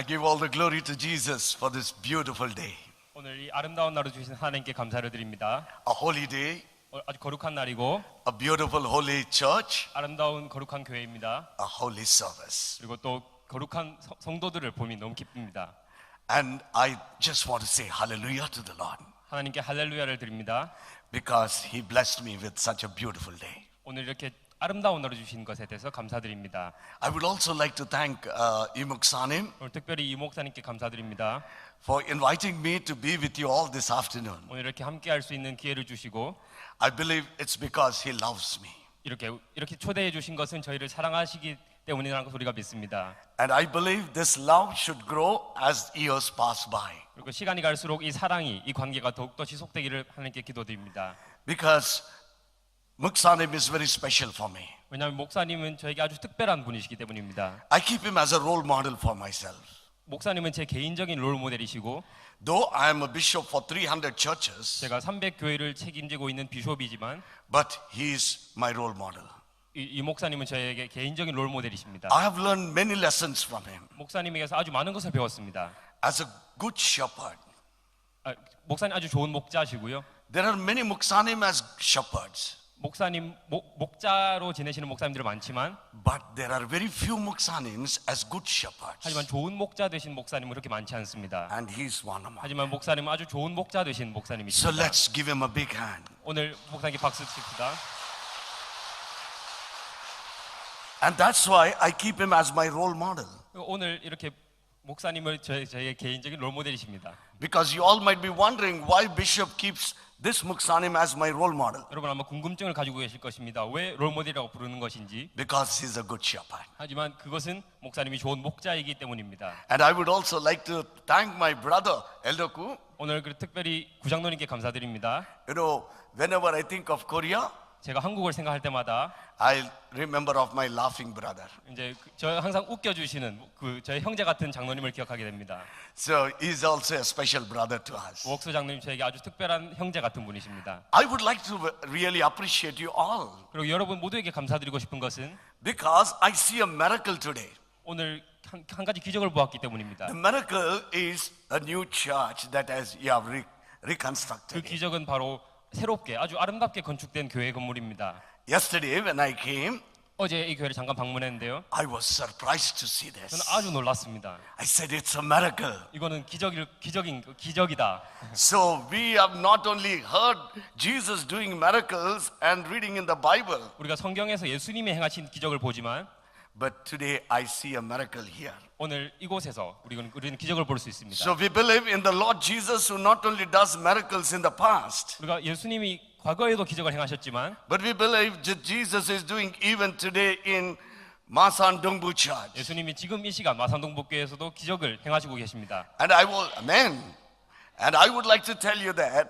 give all the glory to Jesus for this beautiful day. 오늘 이 아름다운 날을 주신 하나님께 감사를 드립니다. A holy day, 아주 거룩한 날이고 a beautiful holy church, 아름다운 거룩한 교회입니다. a holy service. 그리고 또 거룩한 성도들을 보니 너무 기쁩니다. And I just want to say hallelujah to the Lord 하나님께 할렐루야를 드립니다. because He blessed me with such a beautiful day. 오늘 이렇게 아름다운 날을 주신 것에 대해서 감사드립니다. I would also like to thank Imuksanim 오늘 특별히 이 목사님께 감사드립니다. for inviting me to be with you all this afternoon. 오늘 이렇게 함께 할 수 있는 기회를 주시고 I believe it's because He loves me. 이렇게 초대해 주신 것은 저희를 사랑하시기 때문이라는 것을 우리가 믿습니다. And I believe this love should grow as years pass by. 그리고 시간이 갈수록 이 사랑이, 이 관계가 더욱더 지속되기를 하나님께 기도드립니다. Because Muksanim is very special for me. 왜냐하면 목사님은 저에게 아주 특별한 분이시기 때문입니다. I keep him as a role model for myself. 목사님은 제 개인적인 롤 모델이시고 Though I am a bishop for 300 churches, 제가 300교회를 책임지고 있는 비숍이지만 but he is my role model. 이 목사님은 저에게 개인적인 롤 모델이십니다. I have learned many lessons from him. 목사님에게서 아주 많은 것을 배웠습니다. As a good shepherd, 목사님 아주 좋은 목자시고요. there are many Muksanim as shepherds, 목사님 목자로 지내시는 목사님들이 많지만 but there are very few Muksanims as good shepherds. 하지만 좋은 목자 되신 목사님은 그렇게 많지 않습니다. And he is one among them. 하지만 목사님은 아주 좋은 목자 되신 So 목사님이십니다. let's give him a big hand. 오늘 목사님께 박수 칩시다. And that's why I keep him as my role model. 오늘 이렇게 목사님을 저의 개인적인 롤 모델이십니다. Because you all might be wondering why Bishop keeps this Muksanim as my role model. 여러분 아마 궁금증을 가지고 계실 것입니다. 왜 롤 모델이라고 부르는 것인지. Because he's a good shepherd. 하지만 그것은 목사님이 좋은 목자이기 때문입니다. And I would also like to thank my brother, Elder Ku. 오늘 특별히 구장로님께 감사드립니다. You know, whenever I think of Korea, 제가 한국을 생각할 때마다 I remember of my laughing brother. 이제 저 항상 웃겨주시는 저의 형제 같은 장로님을 기억하게 됩니다. So he's also a special brother to us. 오옥수 장로님 저에게 아주 특별한 형제 같은 분이십니다. I would like to really appreciate you all 그리고 여러분 모두에게 감사드리고 싶은 것은 because I see a miracle today. 오늘 한 가지 기적을 보았기 때문입니다. The miracle is a new church that you have 그 reconstructed. 기적은 바로 새롭게 아주 아름답게 건축된 교회 건물입니다. Yesterday when I came, 어제 이 교회를 잠깐 방문했는데요. I was surprised to see 저는 this. 아주 놀랐습니다. I said it's a miracle. 이거는 기적이다. So we have not only heard Jesus doing miracles and reading in the Bible, 우리가 성경에서 예수님이 행하신 기적을 보지만 but today I see a miracle here. 오늘 이곳에서 우리는 기적을 볼 수 있습니다. So we believe in the Lord Jesus who not only does miracles in the past, 우리가 예수님이 과거에도 기적을 행하셨지만 but we believe that Jesus is doing even today in Masan Dongbu Church. 예수님이 지금 이 시간 마산동복교에서도 기적을 행하시고 계십니다. And I will, amen. And I would like to tell you that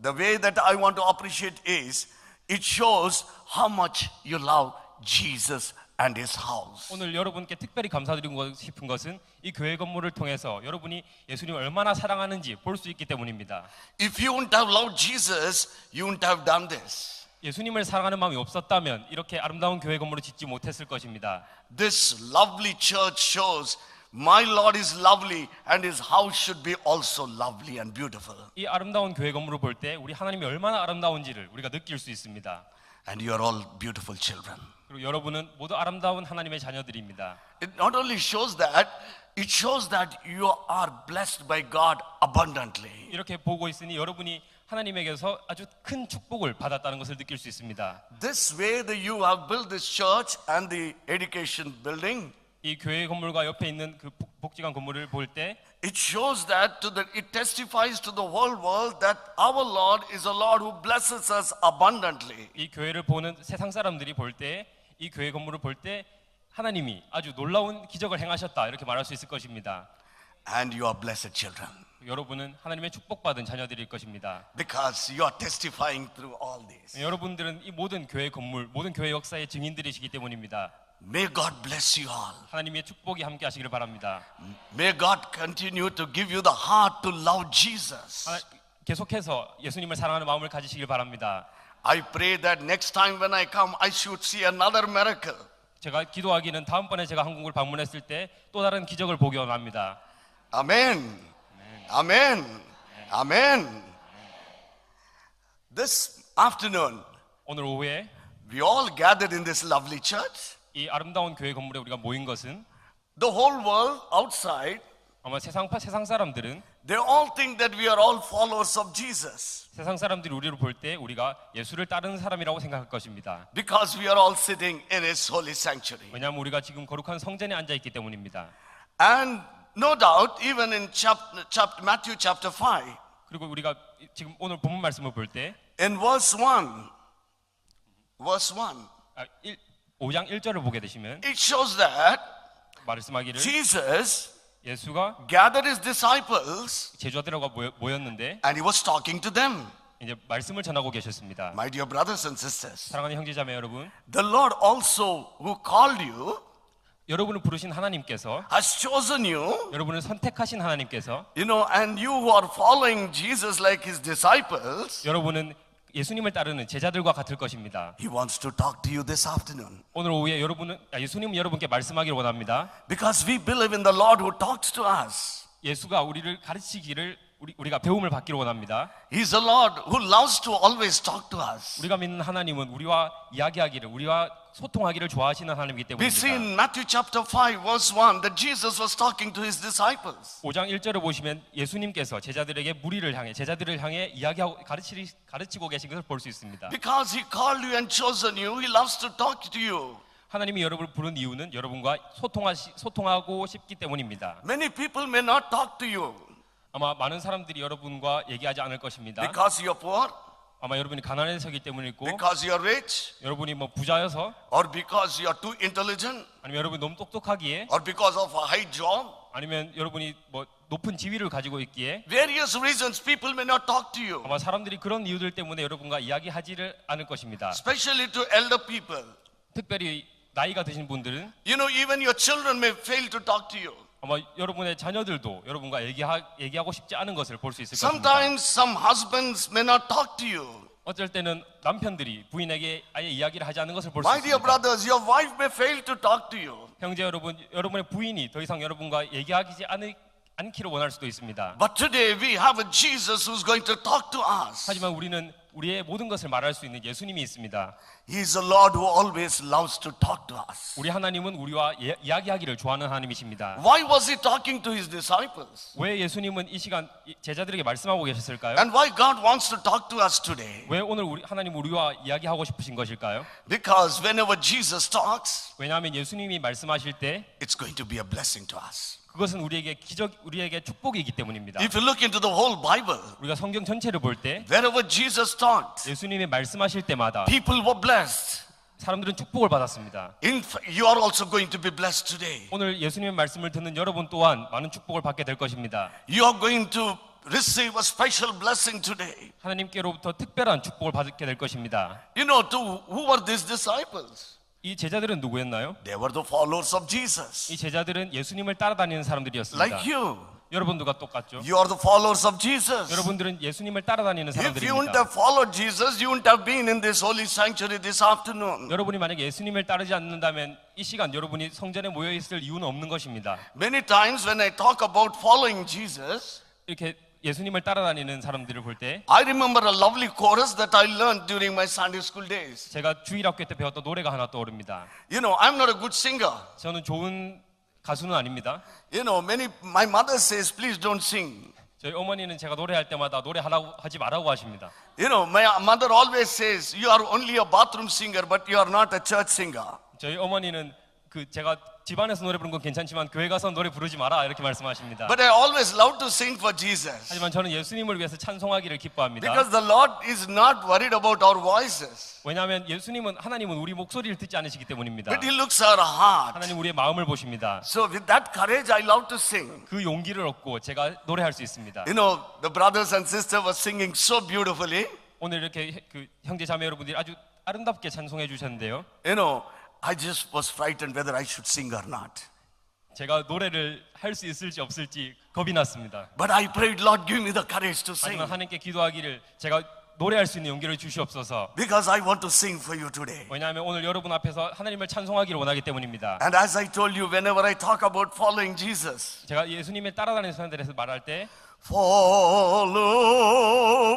the way that I want to appreciate is it shows how much you love Jesus and his house. 오늘 여러분께 특별히 감사드리고 싶은 것은 이 교회 건물을 통해서 여러분이 예수님을 얼마나 사랑하는지 볼 수 있기 때문입니다. If you wouldn't have loved Jesus, you wouldn't have done this. 예수님을 사랑하는 마음이 없었다면 이렇게 아름다운 교회 건물을 짓지 못했을 것입니다. This lovely church shows my Lord is lovely and his house should be also lovely and beautiful. 이 아름다운 교회 건물을 볼 때 우리 하나님이 얼마나 아름다운지를 우리가 느낄 수 있습니다. And you are all beautiful children. 그리고 여러분은 모두 아름다운 하나님의 자녀들입니다. It not only shows that, it shows that you are blessed by God abundantly. 이렇게 보고 있으니 여러분이 하나님에게서 아주 큰 축복을 받았다는 것을 느낄 수 있습니다. This way that you have built this church and the education building, 이 교회 건물과 옆에 있는 그 복지관 건물을 볼 때 it shows that it testifies to the whole world that our Lord is a Lord who blesses us abundantly. 이 교회를 보는 세상 사람들이 볼 때 이 교회 건물을 볼 때 하나님이 아주 놀라운 기적을 행하셨다 이렇게 말할 수 있을 것입니다. And you are blessed children 여러분은 하나님의 축복받은 자녀들일 것입니다. because you are testifying through all this. 여러분들은 이 모든 교회 건물, 모든 교회 역사의 증인들이시기 때문입니다. May God bless you all. 하나님의 축복이 함께 하시기를 바랍니다. May God continue to give you the heart to love Jesus. 계속해서 예수님을 사랑하는 마음을 가지시길 바랍니다. I pray that next time when I come, I should see another miracle. 제가 기도하기는 다음번에 제가 한국을 방문했을 때 또 다른 기적을 보기 원합니다. Amen. Amen. Amen. This afternoon, 오늘 오후에 we all gathered in this lovely church. 이 아름다운 교회 건물에 우리가 모인 것은 The whole world outside, 아마 세상 사람들은 they all think that we are all followers of Jesus 세상 사람들이 우리를 볼 때 우리가 예수를 따르는 사람이라고 생각할 것입니다. because we are all sitting in His holy sanctuary. 왜냐하면 우리가 지금 거룩한 성전에 앉아 있기 때문입니다. And no doubt, even in Matthew chapter 5, 그리고 우리가 지금 오늘 본문 말씀을 볼 때 in verse 1, 5장 1절을 보게 되시면 it shows that 말씀하기를 Jesus 예수가 gathered His disciples 제자들과 모였는데 and He was talking to them. 이제 말씀을 전하고 계셨습니다. My dear brothers and sisters, 사랑하는 형제자매 여러분, the Lord also who called you 여러분을 부르신 하나님께서 has chosen you, 여러분을 선택하신 하나님께서 and you who are following Jesus like His disciples, 여러분은 예수님을 따르는 제자들과 같을 것입니다. He wants to talk to you this afternoon. 오늘 오후에 예수님은 여러분께 말씀하기를 원합니다. Because we believe in the Lord who talks to us. 예수가 우리를 가르치기를 우리가 배움을 받기를 원합니다. He's a Lord who loves to always talk to us. 우리가 믿는 하나님은 우리와 이야기하기를, 우리와 소통하기를 좋아하시는 하나님이기 We see 때문입니다. in Matthew chapter 5 verse 1 that Jesus was talking to His disciples. 5장 1절을 보시면 예수님께서 제자들을 향해 이야기하고 가르치고 계신 것을 볼 수 있습니다. Because He called you and chosen you, He loves to talk to you. 하나님이 여러분을 부른 이유는 여러분과 소통하고 싶기 때문입니다. Many people may not talk to you 아마 많은 사람들이 여러분과 얘기하지 않을 것입니다. because you're poor, 아마 여러분이 가난해서기 때문이고, because you're rich, 여러분이 부자여서, or because you're too intelligent, 아니면 여러분이 너무 똑똑하기에, or because of a high job. 아니면 여러분이 높은 지위를 가지고 있기에, Various reasons people may not talk to you, 아마 사람들이 그런 이유들 때문에 여러분과 이야기하지를 않을 것입니다. especially to elder people. 특별히 나이가 드신 분들은 Even your children may fail to talk to you. 아마 여러분의 자녀들도 여러분과 얘기하고 싶지 않은 것을 볼 수 있을 것입니다. Sometimes some husbands may not talk to you. 어쩔 때는 남편들이 부인에게 아예 이야기를 하지 않는 것을 볼 수 My dear 있습니다. brothers, your wife may fail to talk to you. 형제 여러분, 여러분의 부인이 더 이상 여러분과 얘기하지 않기를 원할 수도 있습니다. But today we have a Jesus who's going to talk to us. 하지만 우리는 우리의 모든 것을 말할 수 있는 예수님이 있습니다. He is a Lord who always loves to talk to us. 우리 하나님은 우리와 이야기하기를 좋아하는 하나님이십니다. Why was He talking to His disciples? 왜 예수님은 이 시간 제자들에게 말씀하고 계셨을까요? And why God wants to talk to us today? 왜 오늘 하나님 우리와 이야기하고 싶으신 것일까요? Because whenever Jesus talks, 왜냐하면 예수님이 말씀하실 때 it's going to be a blessing to us. 그것은 우리에게 축복이기 때문입니다. If you look into the whole Bible, 우리가 성경 전체를 볼 때 wherever Jesus taught, 예수님이 말씀하실 때마다 people were blessed. 사람들은 축복을 받았습니다. You are also going to be blessed today. 오늘 예수님의 말씀을 듣는 여러분 또한 많은 축복을 받게 될 것입니다. You are going to receive a special blessing today. 하나님께로부터 특별한 축복을 받게 될 것입니다. Who were these disciples? 이 제자들은 누구였나요? They were the followers of Jesus. 이 제자들은 예수님을 따라다니는 사람들이었습니다. Like you. 여러분들과 똑같죠? You are the followers of Jesus. 여러분들은 예수님을 따라다니는 If you wouldn't 사람들입니다. have followed Jesus, you wouldn't have been in this holy sanctuary this afternoon. 여러분이 만약에 예수님을 따르지 않는다면 이 시간 여러분이 성전에 모여 있을 이유는 없는 것입니다. Many times when I talk about following Jesus, 이렇게 예수님을 따라다니는 사람들을 볼 때 I remember a lovely chorus that I learned during my Sunday school days. 제가 주일학교 때 배웠던 노래가 하나 떠오릅니다. I'm not a good singer. 저는 좋은 가수는 아닙니다. My mother says, please don't sing. 저희 어머니는 제가 노래할 때마다 하지 말라고 하십니다. My mother always says, you are only a bathroom singer, but you are not a church singer. 저희 어머니는 제가 집안에서 노래 부르는 건 괜찮지만 교회 가서 노래 부르지 마라 이렇게 말씀하십니다. But I always love to sing for Jesus. 하지만 저는 예수님을 위해서 찬송하기를 기뻐합니다. Because the Lord is not worried about our voices. 왜냐하면 하나님은 우리 목소리를 듣지 않으시기 때문입니다. But He looks at our heart. 하나님 우리의 마음을 보십니다. So with that courage, I love to sing. 그 용기를 얻고 제가 노래할 수 있습니다. The brothers and sisters were singing so beautifully. 오늘 이렇게 형제 자매 여러분들이 아주 아름답게 찬송해 주셨는데요. I just was frightened whether I should sing or not. 제가 노래를 할 수 있을지 없을지 겁이 났습니다. But I prayed, Lord, give me the courage to sing. 하지만 하나님께 기도하기를 제가 노래할 수 있는 용기를 주시옵소서. Because I want to sing for you today. 왜냐하면 오늘 여러분 앞에서 하나님을 찬송하기를 원하기 때문입니다. And as I told you, whenever I talk about following Jesus, 제가 예수님을 따라다니는 사람들에서 말할 때 follow,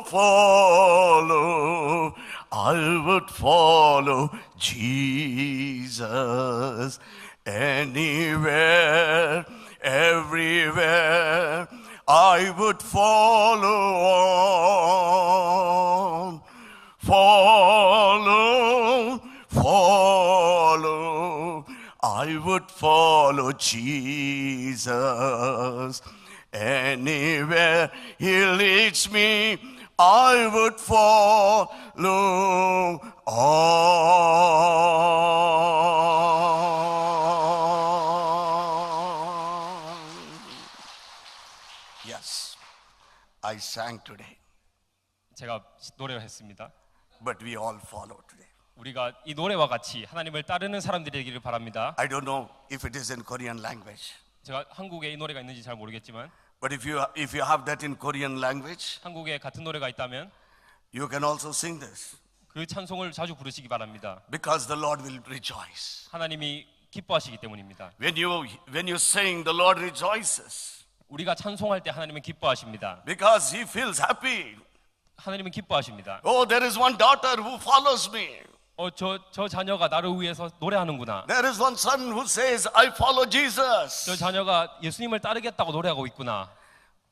follow, I would follow Jesus anywhere, everywhere. I would follow on, follow, follow. I would follow Jesus anywhere He leads me. I would follow on. Yes, I sang today, 제가 노래를 했습니다. but we all follow today. 우리가 이 노래와 같이 하나님을 따르는 사람들이 되기를 바랍니다. I don't know if it is in Korean language, 제가 한국에 이 노래가 있는지 잘 모르겠지만 but if you have that in Korean language, 한국에 같은 노래가 있다면 you can also sing this, 그 찬송을 자주 부르시기 바랍니다. because the Lord will rejoice. 하나님이 기뻐하시기 때문입니다. When you sing, the Lord rejoices, 우리가 찬송할 때 하나님은 기뻐하십니다. because He feels happy. 하나님은 기뻐하십니다. Oh, there is one daughter who follows me. 저 자녀가 나를 위해서 노래하는구나. There is one son who says, I follow 저 Jesus. 자녀가 예수님을 따르겠다고 노래하고 있구나.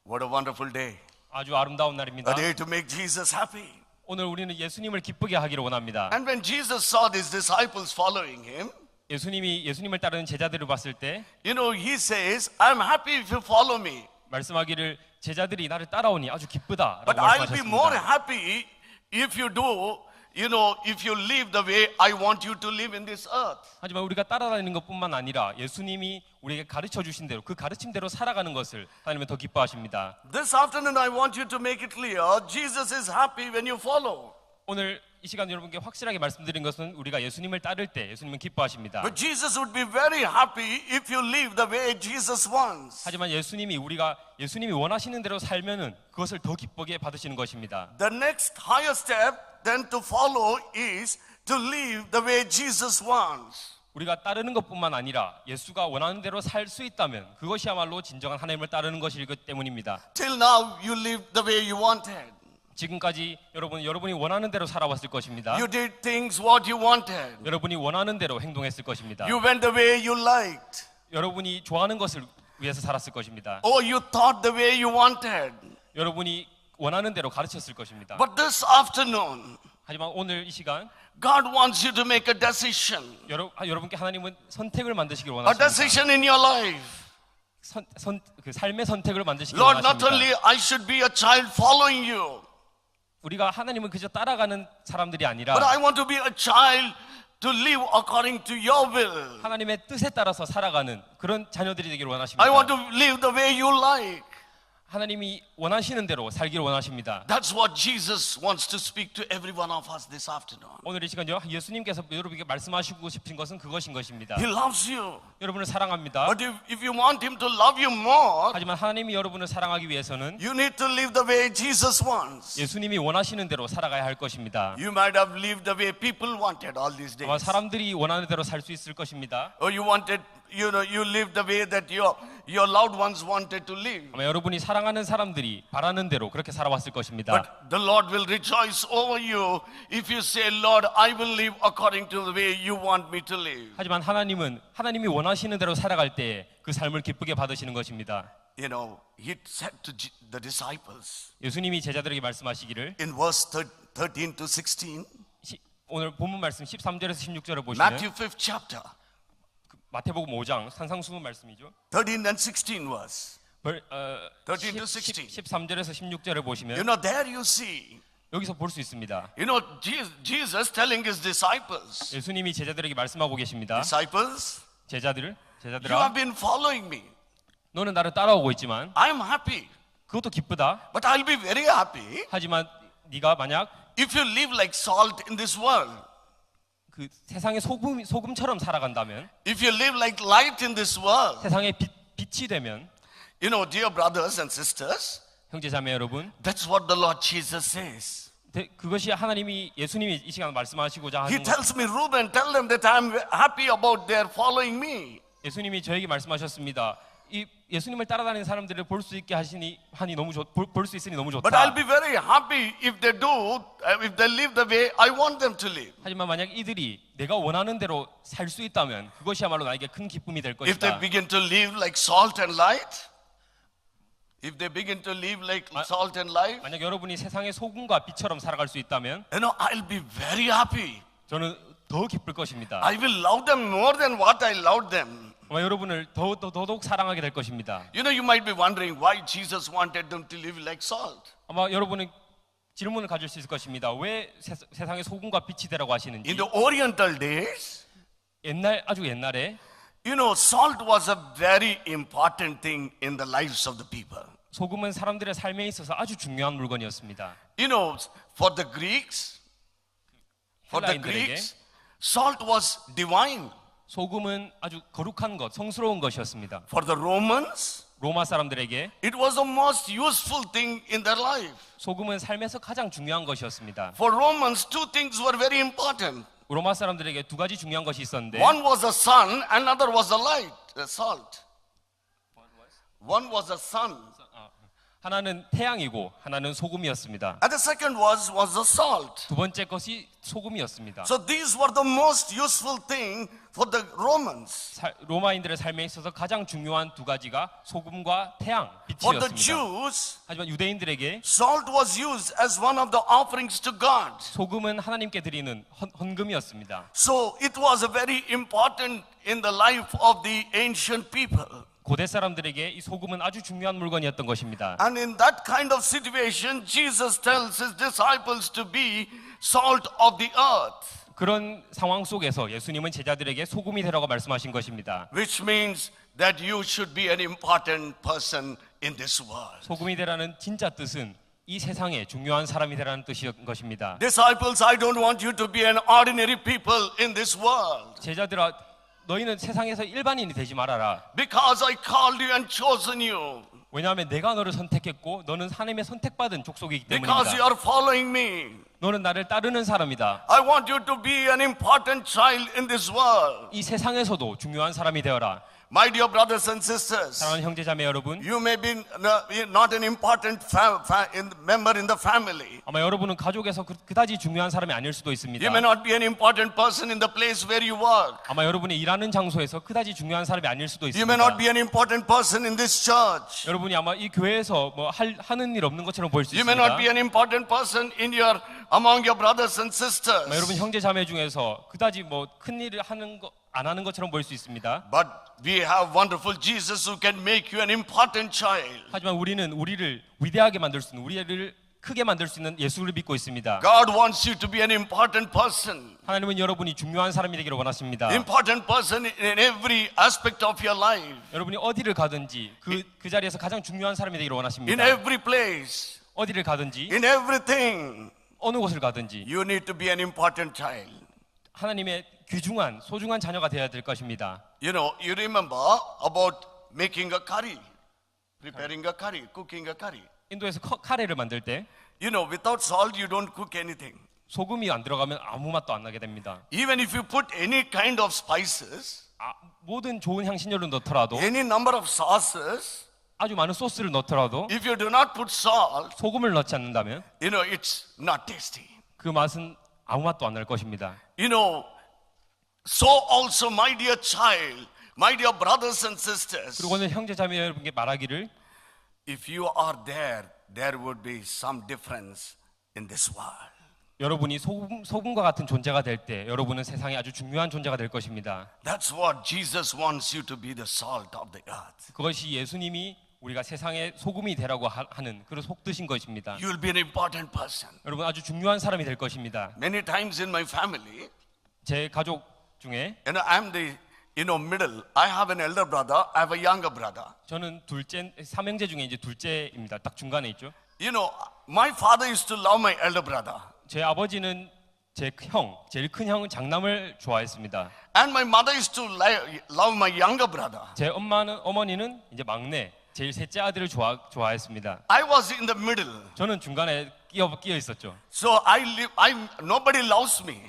What a wonderful day. 아주 아름다운 날입니다. A day to make Jesus happy. 오늘 우리는 예수님을 기쁘게 하기를 원합니다. And when Jesus saw his disciples following him, 예수님이 예수님을 따르는 제자들을 봤을 때 you know, he says, I'm happy if you follow me, 말씀하기를 제자들이 나를 따라오니 아주 기쁘다라고 but I'll be more 말씀하셨습니다. happy if you do, you know, if you live the way I want you to live in this earth. 하지만 우리가 따라다니는 것뿐만 아니라 예수님이 우리에게 가르쳐 주신 대로 그 가르침대로 살아가는 것을 하나님은 더 기뻐하십니다. This afternoon, I want you to make it clear, Jesus is happy when you follow. 오늘 이 시간 여러분께 확실하게 말씀드린 것은 우리가 예수님을 따를 때 예수님은 기뻐하십니다. But Jesus would be very happy if you live the way Jesus wants. 하지만 우리가 예수님이 원하시는 대로 살면은 그것을 더 기쁘게 받으시는 것입니다. The next higher step then to follow is to live the way Jesus wants. 우리가 따르는 것뿐만 아니라 예수가 원하는 대로 살 수 있다면 그것이야말로 진정한 하나님을 따르는 것이기 때문입니다. Till now, you lived the way you wanted. 지금까지 여러분이 원하는 대로 살아왔을 것입니다. You did things what you wanted. 여러분이 원하는 대로 행동했을 것입니다. You went the way you liked. 여러분이 좋아하는 것을 위해서 살았을 것입니다. Or you thought the way you wanted. 여러분이 원하는 대로 가르쳤을 것입니다. But this afternoon, 하지만 오늘 이 시간 God wants you to make a decision. 여러분께 하나님은 선택을 만드시길 A 원하십니다. decision in your life. 그 삶의 선택을 만드시길 Lord, not 원하십니다. only I should be a child following you, 우리가 하나님은 그저 따라가는 사람들이 아니라 but I want to be a child to live according to your will. 하나님의 뜻에 따라서 살아가는 그런 자녀들이 되기를 원하십니다. I want to live the way you like. 하나님이 원하시는 대로 살기를 원하십니다. That's what Jesus wants to speak to every one of us this afternoon. 오늘 이 시간요 예수님께서 여러분에게 말씀하시고 싶은 것은 그것인 것입니다. He loves you. 여러분을 사랑합니다. But if you want him to love you more, 하지만 하나님이 여러분을 사랑하기 위해서는 you need to live the way Jesus wants. 예수님이 원하시는 대로 살아가야 할 것입니다. You might have lived the way people wanted all these 아마 days. 사람들이 원하는 대로 살 수 있을 것입니다. Or you wanted, you lived the way that your loved ones wanted to live. 아마 여러분이 사랑하는 사람들이 바라는 대로 그렇게 살아왔을 것입니다. But the Lord will rejoice over you if you say, Lord, I will live according to the way you want me to live. 하지만 하나님이 원하시는 대로 살아갈 때 그 삶을 기쁘게 받으시는 것입니다. You know, he said to the disciples 예수님이 제자들에게 말씀하시기를 in verse 13 to 16, 오늘 본문 말씀 13절에서 16절을 보시면 Matthew 5th chapter, 마태복음 5장 산상수훈 말씀이죠. 13 and 16 verse. 13 to 16. 13절에서 16절을 보시면 You know, there you see, 여기서 볼 수 있습니다. you know, Jesus telling his disciples, 예수님이 제자들에게 말씀하고 계십니다. disciples, you 제자들아, have been following me. 너는 나를 따라오고 있지만 I'm happy, 그것도 기쁘다. but I'll be very happy 하지만 네가 만약 if you live like salt in this world. 그 세상의 소금처럼 살아간다면, If you live like light in this world. 세상의 빛이 되면, You know, dear brothers and sisters, 형제자매 여러분, that's what the Lord Jesus says. 그것이 하나님이 예수님이 이 시간 말씀하시고자 He 하는 것. tells me, Reuben, tell them that I'm happy about their following me. 예수님이 저에게 말씀하셨습니다. 이 예수님을 따라다니는 사람들을 볼 수 있게 하니 너무 볼 수 있으니 너무 But I'll 좋다. be very happy if they do, if they live the way I want them to live. 하지만 만약 이들이 내가 원하는 대로 살 수 있다면 그것이야말로 나에게 큰 기쁨이 될 If they 것이다. begin to live like salt and light, if they begin to live like salt and light, 만약 여러분이 세상의 소금과 빛처럼 살아갈 수 있다면 I'll be very happy. 저는 더 기쁠 것입니다. I will love them more than what I loved them. 아마 여러분을 더더욱 사랑하게 될 것입니다. You might be wondering why Jesus wanted them to live like salt. 아마 여러분은 질문을 가질 수 있을 것입니다. 왜 세상의 소금과 빛이 되라고 하시는지. In the Oriental days, 아주 옛날에 salt was a very important thing in the lives of the people. 소금은 사람들의 삶에 있어서 아주 중요한 물건이었습니다. For the Greeks, 헬라인들에게 salt was divine. 소금은 아주 거룩한 것, 성스러운 것이었습니다. For the Romans, 로마 사람들에게 it was the most useful thing in their life. 소금은 삶에서 가장 중요한 것이었습니다. For Romans, two things were very important. 로마 사람들에게 두 가지 중요한 것이 있었는데 One was the sun, another was the light, the salt. One was the sun, 하나는 태양이고 하나는 소금이었습니다. and the second was the salt. 두 번째 것이 소금이었습니다. So these were the most useful thing for the Romans. 로마인들의 삶에 있어서 가장 중요한 두 가지가 소금과 태양, For the 빛이었습니다. Jews, 하지만 유대인들에게 salt was used as one of the offerings to God. 소금은 하나님께 드리는 헌금이었습니다. So it was a very important in the life of the ancient people. 고대 사람들에게 이 소금은 아주 중요한 물건이었던 것입니다. And in that kind of situation, Jesus tells his disciples to be salt of the earth, 그런 상황 속에서 예수님은 제자들에게 소금이 되라고 말씀하신 것입니다. which means that you should be an important person in this world. 소금이 되라는 진짜 뜻은 이 세상에 중요한 사람이 되라는 뜻인 것입니다. Disciples, I don't want you to be an ordinary people in this world, 제자들아, 너희는 세상에서 일반인이 되지 말아라. because I called you and chosen you, 왜냐하면 내가 너를 선택했고 너는 하나님의 선택받은 족속이기 because you 때문이다. are following me. 너는 나를 따르는 사람이다. I want you to be an important child in this world. 이 세상에서도 중요한 사람이 되어라. My dear brothers and sisters, 사랑하는 형제자매 여러분, you may be not an important member in the family. 아마 여러분은 가족에서 그다지 중요한 사람이 아닐 수도 있습니다. You may not be an important person in the place where you work. 아마 여러분이 일하는 장소에서 그다지 중요한 사람이 아닐 수도 You may not 있습니다. be an important person in this church. 여러분이 아마 이 교회에서 하는 일 없는 것처럼 보일 수 You may 있습니다. not be an important person among your brothers and sisters. 여러분 형제 자매 중에서 그다지 큰 일을 안 하는 것처럼 보일 수 있습니다. But we have wonderful Jesus who can make you an important child. 하지만 우리는 우리를 위대하게 만들 수 있는, 우리를 크게 만들 수 있는 예수를 믿고 있습니다. God wants you to be an important person. 하나님은 여러분이 중요한 사람이 되기를 원하십니다. Important person in every aspect of your life. 여러분이 어디를 가든지 그 자리에서 가장 중요한 사람이 되기를 In 원하십니다. every place. 어디를 가든지 In everything. 어느 곳을 가든지 You need to be an important child. 하나님의 귀중한 소중한 자녀가 되어야 될 것입니다. You remember about making a curry, preparing a curry, cooking a curry. 인도에서 카레를 만들 때 Without salt you don't cook anything. 소금이 안 들어가면 아무 맛도 안 나게 됩니다. Even if you put any kind of spices, 모든 좋은 향신료를 넣더라도, any number of sauces, 아주 많은 소스를 넣더라도 if you do not put salt, 소금을 넣지 않는다면 it's not tasty. 그 맛은 아무 맛도 안 날 것입니다. So also my dear child, my dear brothers and sisters, 그리고 오늘 형제 자매 여러분께 말하기를, if you are there, there would be some difference in this world. 여러분이 소금과 같은 존재가 될 때 여러분은 세상에 아주 중요한 존재가 될 것입니다. That's what Jesus wants you to be, the salt of the earth. 그것이 예수님이 우리가 세상의 소금이 되라고 하는 그런 속뜻인 것입니다. You will be an important person. 여러분 아주 중요한 사람이 될 것입니다. Many times in my family, 제 가족 중에 I'm the middle. I have an elder brother, I have a younger brother. 저는 삼형제 중에 이제 둘째입니다. 딱 중간에 있죠. My father used to love my elder brother. 제 아버지는 제일 큰 형 장남을 좋아했습니다. And my mother used to love my younger brother. 제 어머니는 이제 막내 제일 셋째 아들을 좋아했습니다. I was in the middle. 저는 중간에 끼어 있었죠. So nobody loves me.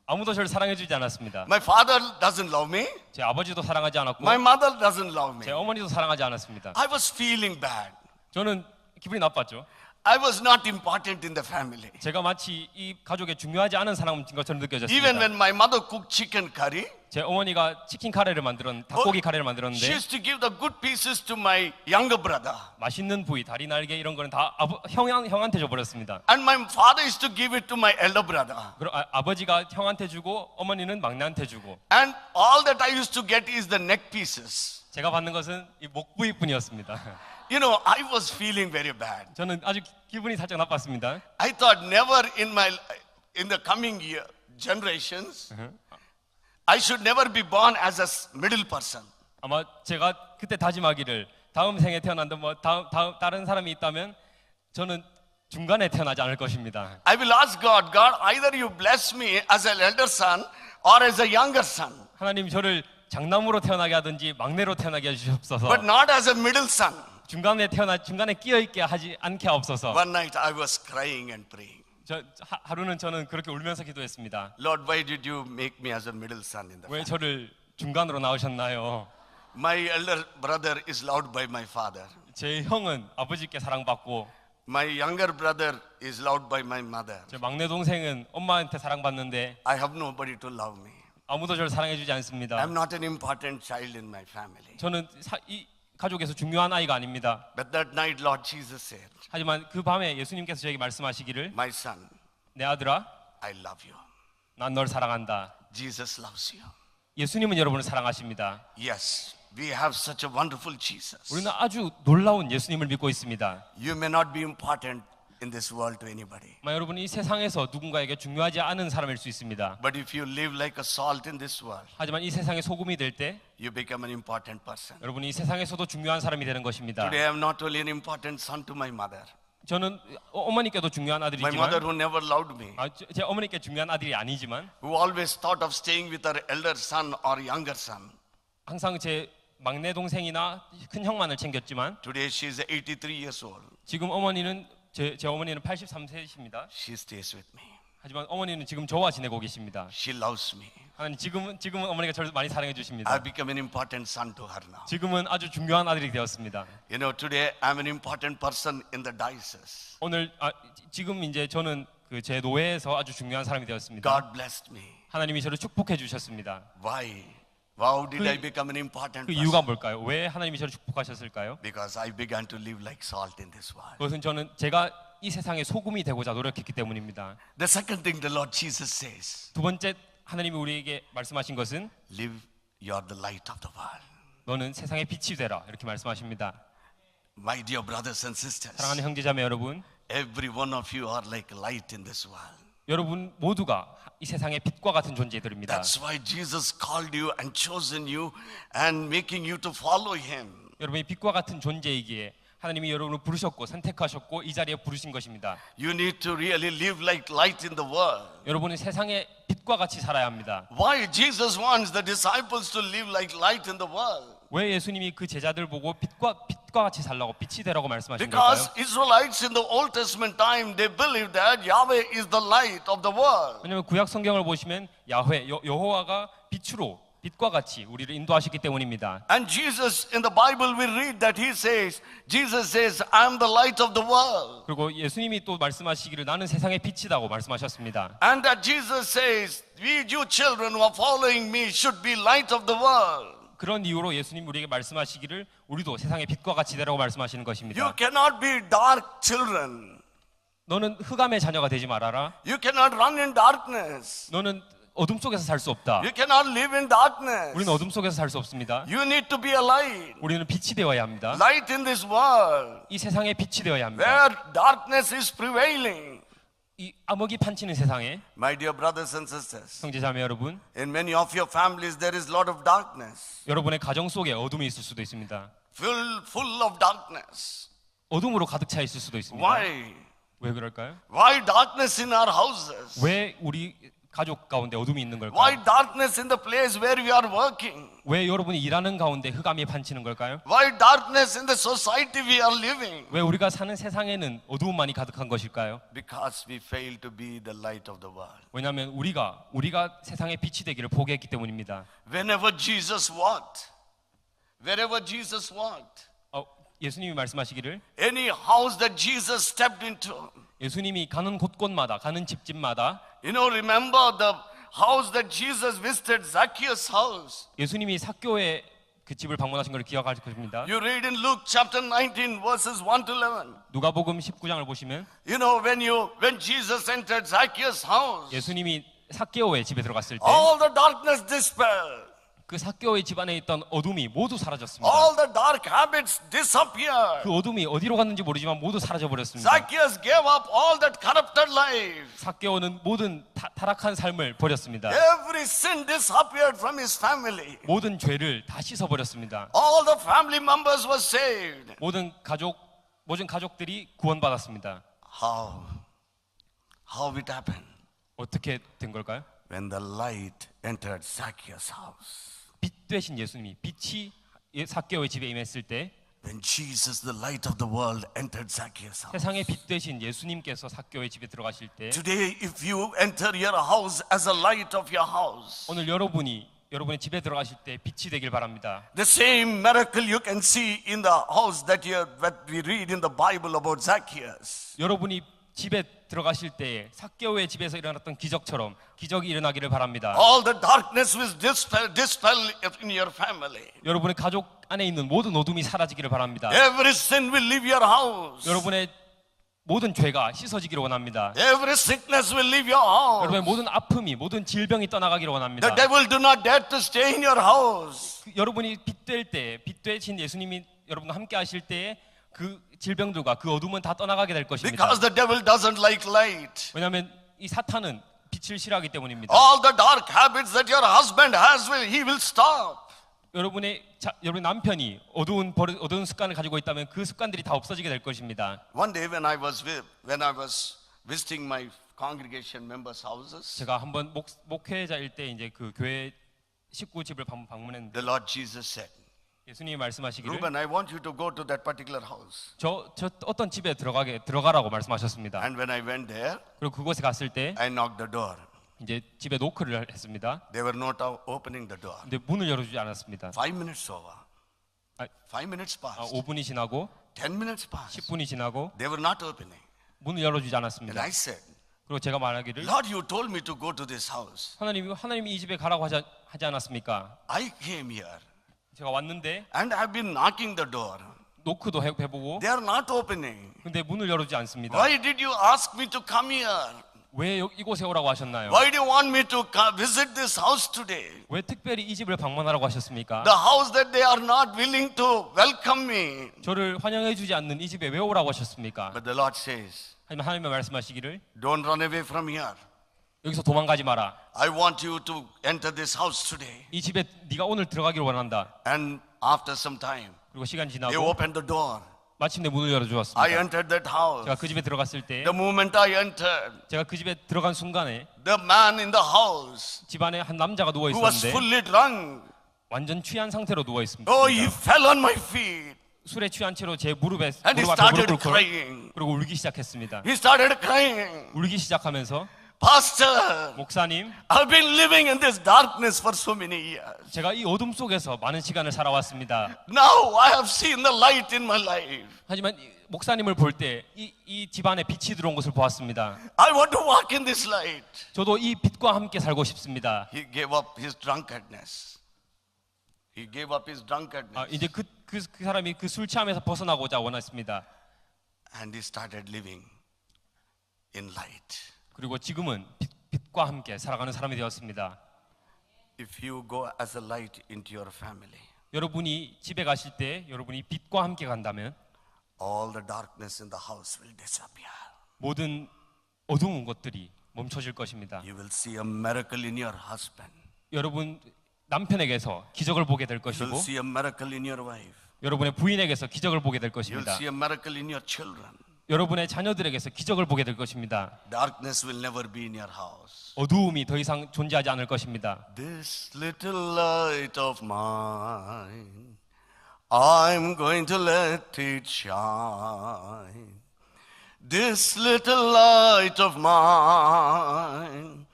아무도 저를 사랑해주지 않았습니다. My father doesn't love me. 제 아버지도 사랑하지 않았고 My mother doesn't love me. 제 어머니도 사랑하지 않았습니다. I was feeling bad. 저는 기분이 나빴죠. I was not important in the family. 제가 마치 이 가족에 중요하지 않은 사람인 것처럼 느껴졌습니다. Even when my mother cooked chicken curry, 제 어머니가 치킨 카레를 닭고기 카레를 she 만들었는데 used to give the good pieces to my younger brother. 맛있는 부위, 다리 날개 이런 거는 다 형한테 줘버렸습니다. And my father used to give it to my elder brother. 그리고 아버지가 형한테 주고 어머니는 막내한테 주고 And all that I used to get is the neck pieces. 제가 받는 것은 이 목 부위뿐이었습니다. You know, I was feeling very bad. 저는 아주 기분이 살짝 나빴습니다. I thought never in the coming generations, I should never be born as a middle person. 아마 제가 그때 다짐하기를 다음 생에 태어난다 다른 사람이 있다면 저는 중간에 태어나지 않을 것입니다. I will ask God, either you bless me as an elder son or as a younger son, 하나님 저를 장남으로 태어나게 하든지 막내로 태어나게 해주시옵소서. but not as a middle son. 중간에 끼어 있게 하지 않게 하옵소서. One night I was crying and praying. 하루는 저는 그렇게 울면서 기도했습니다. Lord, why did you make me as a middle son in the 왜 family? 저를 중간으로 낳으셨나요? My elder brother is loved by my father. 제 형은 아버지께 사랑받고 My younger brother is loved by my mother. 제 막내 동생은 엄마한테 사랑받는데 I have nobody to love me. 아무도 저를 사랑해주지 않습니다. I'm not an important child in my family. 저는 이 가족에서 중요한 아이가 아닙니다. But that night, Lord Jesus said, 하지만 그 밤에 예수님께서 저에게 말씀하시기를 my son, 내 아들아, I love you. 난 널 사랑한다. Jesus loves you. 예수님은 여러분을 사랑하십니다. Yes, we have such a wonderful Jesus. 우리는 아주 놀라운 예수님을 믿고 있습니다. You may not be important in this world to anybody. 여러분이 이 세상에서 누군가에게 중요하지 않은 사람일 수 있습니다. But if you live like a salt in this world, 하지만 이 세상의 소금이 될 때 you become an important person. 여러분이 이 세상에서도 중요한 사람이 되는 것입니다. Today, I am not only an important son to my mother. 저는 어머니께도 중요한 My mother 아들이지만 who never loved me, 제 어머니께 중요한 아들이 아니지만 who always thought of staying with her elder son or younger son. 항상 제 막내 동생이나 큰 형만을 챙겼지만 Today, she is 83 years old. 지금 어머니는 제 어머니는 83세이십니다. She stays with me. 하지만 어머니는 지금 저와 지내고 계십니다. She loves me. 하나님 지금은 어머니가 저를 많이 사랑해 주십니다. I've become an important son to her now. 지금은 아주 중요한 아들이 되었습니다. You know, today I'm an important person in the diocese. 오늘 지금 이제 저는 제 노회에서 아주 중요한 사람이 되었습니다. God blessed me. 하나님이 저를 축복해 주셨습니다. Why? How did I become an important 그 person? 이유가 뭘까요? 왜 하나님이 저를 축복하셨을까요? Because I began to live like salt in this world. 그것은 제가 이 세상의 소금이 되고자 노력했기 때문입니다. The second thing the Lord Jesus says, 두 번째 하나님이 우리에게 말씀하신 것은 live, you're the light of the world. 너는 세상의 빛이 되라 이렇게 말씀하십니다. My dear brothers and sisters, 사랑하는 형제자매 여러분, every one of you are like light in this world. 여러분 모두가 이 세상의 빛과 같은 존재들입니다. That's why Jesus called you and chosen you and making you to follow him. 여러분이 빛과 같은 존재이기에 하나님이 여러분을 부르셨고 선택하셨고 이 자리에 부르신 것입니다. You need to really live like light in the world. 여러분이 세상의 빛과 같이 살아야 합니다. Why Jesus wants the disciples to live like light in the world? 왜 예수님이 그 제자들 보고 빛과 같이 살라고 빛이 되라고 말씀하신 Because 걸까요? Israelites in the Old Testament time, they believed that Yahweh is the light of the world. 왜냐하면 구약 성경을 보시면 여호와가 빛과 같이 우리를 인도하셨기 때문입니다. And Jesus in the Bible we read that Jesus says, I'm the light of the world. 그리고 예수님이 또 말씀하시기를 나는 세상의 빛이다고 말씀하셨습니다. And that Jesus says, we you children who are following me should be light of the world. 그런 이유로 예수님 우리에게 말씀하시기를 우리도 세상의 빛과 같이 되라고 말씀하시는 You 것입니다. cannot be dark children. 너는 흑암의 자녀가 되지 말아라. You cannot run in darkness. 너는 어둠 속에서 살 수 없다. You cannot live in darkness. 우리는 어둠 속에서 살 수 없습니다. You need to be a light. 우리는 빛이 되어야 합니다. Light in this world 이 세상에 빛이 되어야 합니다. where darkness is prevailing. 이 암흑이 판치는 세상에 My dear brothers and sisters, 형제자매 여러분, in many of your families there is a lot of darkness. 여러분의 가정 속에 어둠이 있을 수도 있습니다. Full of darkness. 어둠으로 가득 차 있을 수도 있습니다. Why? 왜 그럴까요? Why darkness in our houses? 왜 우리 가족 가운데 어둠이 있는 걸까요? Why darkness in the place where we are working? 왜 여러분이 일하는 가운데 흑암이 판치는 걸까요? Why darkness in the society we are living? 왜 우리가 사는 세상에는 어두움만이 가득한 것일까요? Because we fail to be the light of the world. 왜냐하면 우리가 세상의 빛이 되기를 포기했기 때문입니다. Whenever Jesus walked, wherever Jesus walked, 예수님이 말씀하시기를 any house that Jesus stepped into, 예수님이 가는 곳곳마다 가는 집집마다 you know, remember the house that Jesus visited, Zacchaeus' house. 예수님이 삭개오의 그 집을 방문하신 걸 기억할 것입니다. You read in Luke chapter 19 verses 1 to 11. 누가복음 19장을 보시면 You know, when Jesus entered Zacchaeus' house, 예수님이 삭개오의 집에 들어갔을 때 all the darkness dispelled. 그 삭개오의 집 안에 있던 어둠이 모두 사라졌습니다. All the dark habits disappeared. 그 어둠이 어디로 갔는지 모르지만 모두 사라져 버렸습니다. Zacchaeus gave up all that corrupted life. 삭개오는 모든 타락한 삶을 버렸습니다. Every sin disappeared from his family. 모든 죄를 다 씻어 버렸습니다. All the family members were saved. 모든 가족들이 구원받았습니다. How it happened? 어떻게 된 걸까요? When the light entered Zacchaeus' house. 빛 되신 예수님이 빛이 삭개오의 집에 임했을 때 When Jesus, the light of the world, entered Zacchaeus' house. 세상의 빛 되신 예수님께서 삭개오의 집에 들어가실 때 Today, if you enter your house as a light of your house, 오늘 여러분의 집에 들어가실 때 빛이 되길 바랍니다. the same miracle you can see in the house that we read in the Bible about Zacchaeus. 여러분이 집에 들어가실 때 삭개오의 집에서 일어났던 기적처럼 기적이 일어나기를 바랍니다. All the darkness was dispelled in your family. 여러분의 가족 안에 있는 모든 어둠이 사라지기를 바랍니다. Every sin will leave your house. 여러분의 모든 죄가 씻어지기를 원합니다. Every sickness will leave your house. 여러분의 모든 아픔이 모든 질병이 떠나가기를 원합니다. The devil do not dare to stay in your house. 여러분이 빛 되신 예수님이 여러분과 함께 하실 때에 그 질병들과 그 어둠은 다 떠나가게 될 것입니다. Because the devil doesn't like light. 왜냐하면 이 사탄은 빛을 싫어하기 때문입니다. All the dark habits that your husband has, he will stop. 여러분의 남편이 어두운 습관을 가지고 있다면 그 습관들이 다 없어지게 될 것입니다. One day when I was visiting my congregation members' houses, 제가 한번 목회자일 때 이제 그 교회 식구 집을 방문했는데 the Lord Jesus said, 예수님이 말씀하시기를 Reuben, I want you to go to that particular house. 저 어떤 집에 들어가라고 말씀하셨습니다. And when I went there, 그리고 그곳에 갔을 때 I knocked the door. 이제 집에 노크를 했습니다. They were not opening the door. 근데 문을 열어주지 않았습니다. 5 minutes over. 아, 5 minutes passed. 5분이 지나고 10 minutes passed. 10분이 지나고 They were not opening. 문을 열어주지 And 않았습니다. I said, 그리고 제가 말하기를 Lord, you told me to go to this house. 하나님이 이 집에 가라고 하지 않았습니까? I came here 제가 왔는데 and I've been knocking the door. 노크도 해보고 They are not opening. 근데 문을 열어주지 않습니다. Why did you ask me to come here? 왜 이곳에 오라고 하셨나요? Why do you want me to visit this house today? 왜 특별히 이 집을 방문하라고 하셨습니까? The house that they are not willing to welcome me. 저를 환영해주지 않는 이 집에 왜 오라고 하셨습니까? But the Lord says, 하지만 하나님의 말씀하시기를 don't run away from here. 여기서 도망가지 마라. I want you to enter this house today. 이 집에 네가 오늘 들어가기를 원한다. And after some time, 그리고 시간이 they 지나고 opened the door. 마침내 문을 I 열어주었습니다. entered that house. 제가 그 집에 들어갔을 때 The moment I entered, 제가 그 집에 들어간 순간에 the man in the house 집안에 한 남자가 누워 who was 있었는데 fully drunk, 완전 취한 상태로 누워 있습니다. oh, he fell on my feet 술에 취한 채로 제 무릎 and he 앞에 무릎 started 꿇고 crying. 그리고 울기 시작했습니다. He started crying. 울기 시작하면서 Pastor, 목사님, I've been living in this darkness for so many years. 제가 이 어둠 속에서 많은 시간을 살아왔습니다. Now I have seen the light in my life. 하지만 목사님을 볼 때 이 집안에 빛이 들어온 것을 보았습니다. I want to walk in this light. 저도 이 빛과 함께 살고 싶습니다. He gave up his drunkenness. He gave up his drunkenness. 이제 그 사람이 그 술 취함에서 벗어나고자 원했습니다. And he started living in light. 그리고 지금은 빛과 함께 살아가는 사람이 되었습니다. If you go as a light into your family, 여러분이 집에 가실 때 여러분이 빛과 함께 간다면 all the darkness in the house will disappear. 모든 어두운 것들이 멈춰질 것입니다. You will see a miracle in your husband. 여러분 남편에게서 기적을 보게 될 You 것이고 will see a miracle in your wife. 여러분의 부인에게서 기적을 보게 될 You will 것입니다. see a miracle in your children. 여러분의 자녀들에게서 기적을 보게 될 것입니다. Darkness will never be in your house. 어두움이 더 이상 존재하지 않을 것입니다. This little light of mine, I'm going to let it shine. This little light of mine,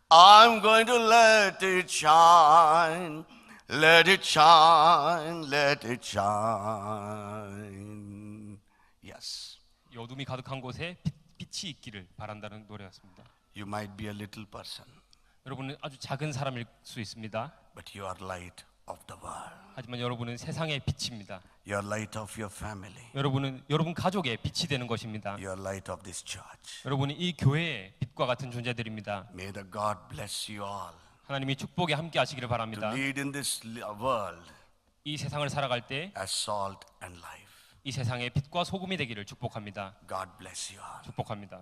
I'm going to let it shine. Let it shine, let it shine. Yes. 이 어둠이 가득한 곳에 빛이 있기를 바란다는 노래였습니다. You might be a little person, 여러분은 아주 작은 사람일 수 있습니다. but you are light of the world. 하지만 여러분은 세상의 빛입니다. You are light of your family. 여러분은 여러분 가족의 빛이 되는 것입니다. You are light of this church. 여러분이 이 교회의 빛과 같은 존재들입니다. May the God bless you all. 하나님이 축복에 함께 하시기를 To 바랍니다. lead in this world 이 세상을 살아갈 때 이 as salt and life. 세상의 빛과 소금이 되기를 축복합니다. God bless you all. 축복합니다.